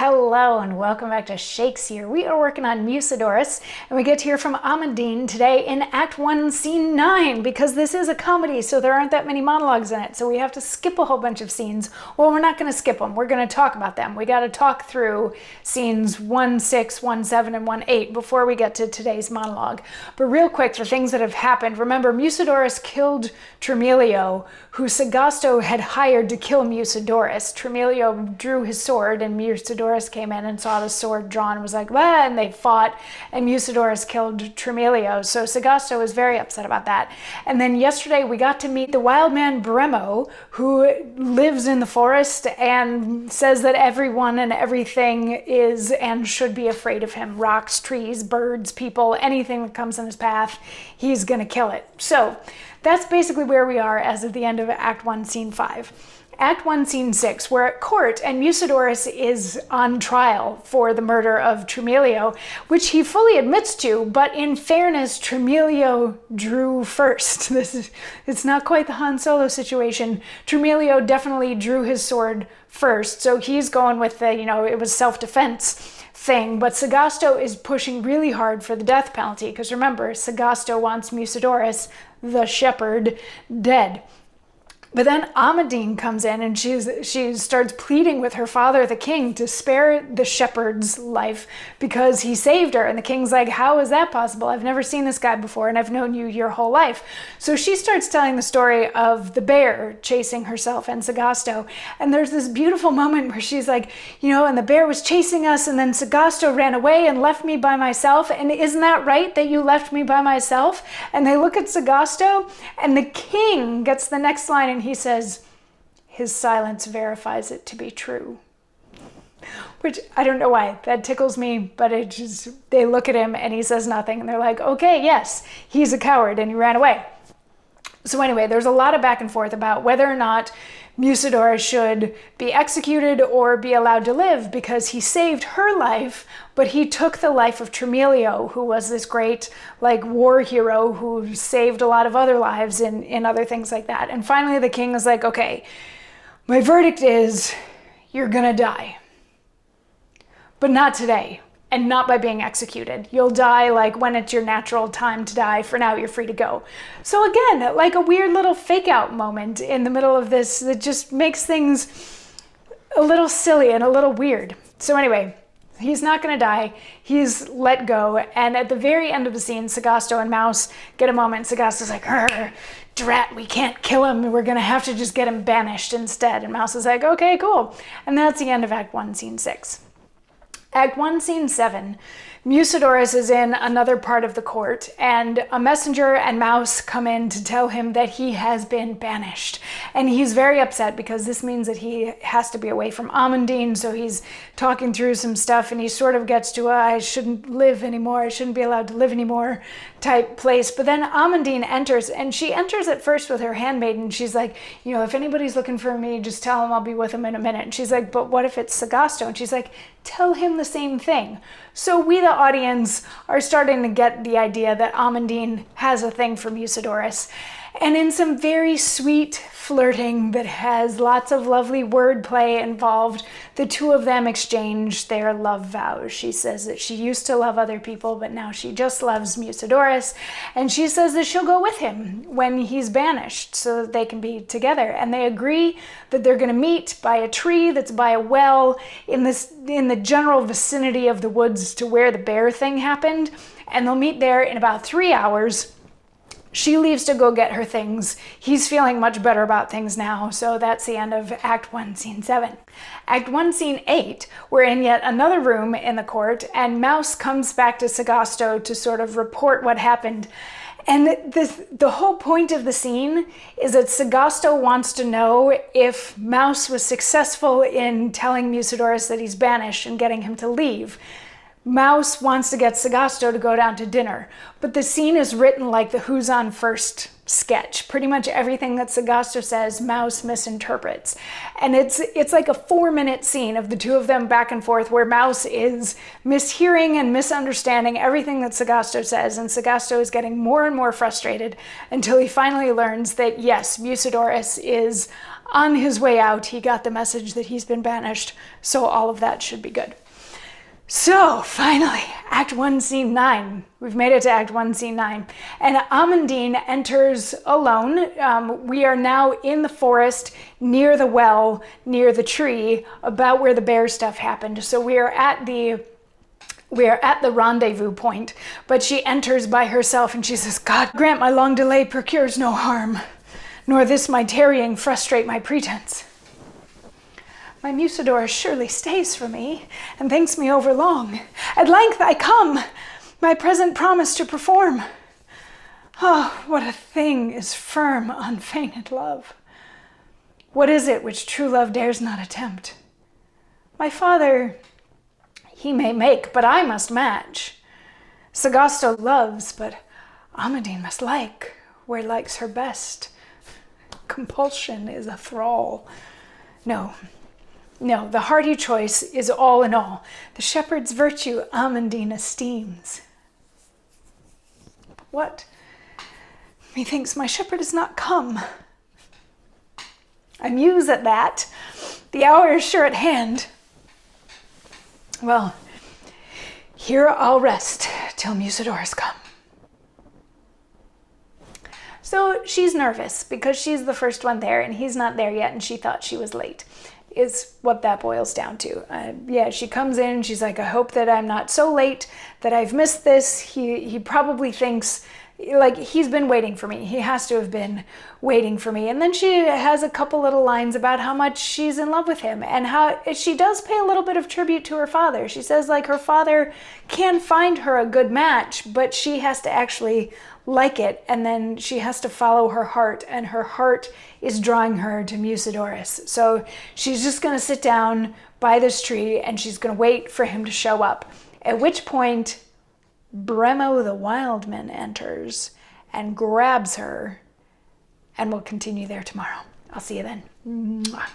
Hello and welcome back to Shakesyear. We are working on Mucedorus and we get to hear from Amadine today in Act 1, Scene 9 because this is a comedy, so there aren't that many monologues in it, so we have to skip a whole bunch of scenes. Well, we're not going to skip them. We're going to talk about them. We got to talk through scenes 1-6, 1-7, and 1-8 before we get to today's monologue. But real quick, the things that have happened. Remember, Mucedorus killed Tremelio, who Sagasto had hired to kill Mucedorus. Tremelio drew his sword and Mucedorus came in and saw the sword drawn and was like, "Bah," and they fought, and Mucedorus killed Tremelio. So Sagasto was very upset about that. And then yesterday we got to meet the wild man Bremo, who lives in the forest and says that everyone and everything is and should be afraid of him. Rocks, trees, birds, people, anything that comes in his path, he's gonna kill it. So that's basically where we are as of the end of Act 1, Scene 5. Act 1, Scene 6, we're at court and Mucedorus is on trial for the murder of Tremelio, which he fully admits to, but in fairness, Tremelio drew first. It's not quite the Han Solo situation. Tremelio definitely drew his sword first, so he's going with the, it was self-defense thing, but Sagasto is pushing really hard for the death penalty, because remember, Sagasto wants Mucedorus, the shepherd, dead. But then Amadine comes in and she starts pleading with her father, the king, to spare the shepherd's life because he saved her. And the king's like, "How is that possible? I've never seen this guy before and I've known you your whole life." So she starts telling the story of the bear chasing herself and Sagasto. And there's this beautiful moment where she's like, and the bear was chasing us and then Sagasto ran away and left me by myself. And isn't that right that you left me by myself? And they look at Sagasto and the king gets the next line and he says, "His silence verifies it to be true." Which, I don't know why, that tickles me, but they look at him and he says nothing and they're like, okay, yes, he's a coward and he ran away. So anyway, there's a lot of back and forth about whether or not Mucedorus should be executed or be allowed to live because he saved her life, but he took the life of Tremelio, who was this great war hero who saved a lot of other lives in other things like that. And finally the king is like, okay, my verdict is you're gonna die, but not today. And not by being executed. You'll die when it's your natural time to die. For now, you're free to go. So again, a weird little fake out moment in the middle of this that just makes things a little silly and a little weird. So anyway, he's not gonna die. He's let go. And at the very end of the scene, Sagasto and Mouse get a moment. Sagasto's like, "Drat, we can't kill him. We're gonna have to just get him banished instead." And Mouse is like, "Okay, cool." And that's the end of Act 1, Scene 6. Act 1, Scene 7, Mucedorus is in another part of the court, and a messenger and Mouse come in to tell him that he has been banished. And he's very upset because this means that he has to be away from Amadine, so he's talking through some stuff, and he sort of gets to I shouldn't live anymore, I shouldn't be allowed to live anymore type place. But then Amadine enters, and she enters at first with her handmaiden. She's like, "If anybody's looking for me, just tell him I'll be with him in a minute." And she's like, "But what if it's Sagasto?" And she's like, "Tell him the same thing." So we, the audience, are starting to get the idea that Amadine has a thing for Mucedorus. And in some very sweet flirting that has lots of lovely wordplay involved, the two of them exchange their love vows. She says that she used to love other people, but now she just loves Mucedorus. And she says that she'll go with him when he's banished so that they can be together. And they agree that they're going to meet by a tree that's by a well in the general vicinity of the woods to where the bear thing happened. And they'll meet there in about 3 hours. She leaves to go get her things. He's feeling much better about things now, so that's the end of Act 1, Scene 7. Act 1, Scene 8, we're in yet another room in the court, and Mouse comes back to Sagasto to sort of report what happened. And the whole point of the scene is that Sagasto wants to know if Mouse was successful in telling Mucedorus that he's banished and getting him to leave. Mouse wants to get Sagasto to go down to dinner, but the scene is written like the Who's on First sketch. Pretty much everything that Sagasto says, Mouse misinterprets. And it's like a 4-minute scene of the two of them back and forth where Mouse is mishearing and misunderstanding everything that Sagasto says, and Sagasto is getting more and more frustrated until he finally learns that yes, Mucedorus is on his way out, he got the message that he's been banished, so all of that should be good. So finally, Act 1, Scene 9. We've made it to Act 1, Scene 9. And Amadine enters alone. We are now in the forest, near the well, near the tree, about where the bear stuff happened. So we are at the rendezvous point, but she enters by herself and she says, God grant my long delay procures no harm, nor this my tarrying frustrate my pretense. My Mucedorus surely stays for me, and thinks me over long. At length I come, my present promise to perform. Oh, what a thing is firm, unfeigned love! What is it which true love dares not attempt? My father, he may make, but I must match. Sagasto loves, but Amadine must like, where likes her best. Compulsion is a thrall. No, the hearty choice is all in all. The shepherd's virtue Amadine esteems. What? Methinks my shepherd is not come. I muse at that. The hour is sure at hand. Well, here I'll rest till Mucedorus come. So she's nervous because she's the first one there and he's not there yet and she thought she was late. Is what that boils down to. Yeah, she comes in and she's like, I hope that I'm not so late that I've missed this. He probably thinks, like, he's been waiting for me. He has to have been waiting for me. And then she has a couple little lines about how much she's in love with him and how she does pay a little bit of tribute to her father. She says, like, her father can find her a good match, but she has to actually like it, and then she has to follow her heart, and her heart is drawing her to Mucedorus. So she's just going to sit down by this tree and she's going to wait for him to show up, at which point Bremo the Wildman enters and grabs her, and we'll continue there tomorrow. I'll see you then. Mwah.